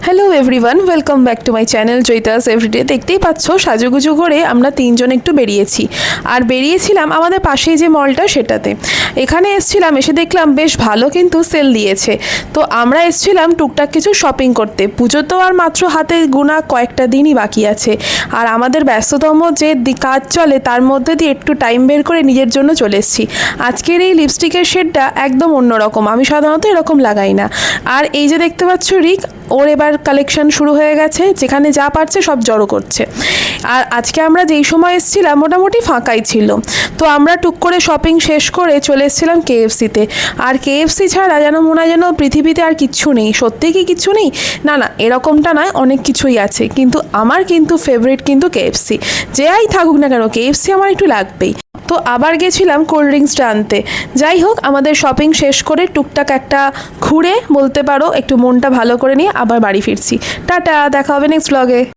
Hello everyone, welcome back to my channel Joyita's everyday. দেখতেই পাচ্ছ সাজুগুজু করে আমরা তিনজন একটু বেরিয়েছি, আর বেরিয়েছিলাম আমাদের পাশেই যে মলটা সেটাতে। এখানে এসছিলাম, এসে দেখলাম বেশ ভালো কিন্তু সেল দিয়েছে। তো আমরা এসছিলাম টুকটাক কিছু শপিং করতে। পুজো তো আর মাত্র হাতে গোনা কয়েকটা দিনই বাকি আছে, আর আমাদের ব্যস্ততম যে কাজ চলে তার মধ্যে দিয়ে একটু টাইম বের করে নিজের জন্য চলে এসেছি। আজকের এই লিপস্টিকের শেডটা একদম অন্যরকম, আমি সাধারণত এরকম লাগাই না। আর এই যে দেখতে পাচ্ছ রিক, ওর এবার কালেকশন শুরু হয়ে গেছে, যেখানে যা পারছে সব জড়ো করছে। আর আজকে আমরা যেই সময় এসেছিলাম মোটামুটি ফাঁকাই ছিল। তো আমরা টুক করে শপিং শেষ করে চলে এসেছিলাম কেএফসিতে। আর কেএফসি ছাড়া যেন মনে হয় যেন পৃথিবীতে আর কিচ্ছু নেই। সত্যি কি কিচ্ছু নেই? না না, এরকমটা নয়, অনেক কিছুই আছে, কিন্তু আমার কিন্তু ফেভারিট কিন্তু কেএফসি। যেই থাকুক না কেন কেএফসি আমার একটু লাগবেই। তো আবার গেছিলাম কোল্ড ড্রিঙ্কসটা আনতে। যাই হোক, আমাদের শপিং শেষ করে টুকটাক একটা ঘুরে বলতে পারো একটু মনটা ভালো করে নিয়ে আবার বাড়ি ফিরছি। টাটা, দেখা হবে নেক্সট ব্লগে।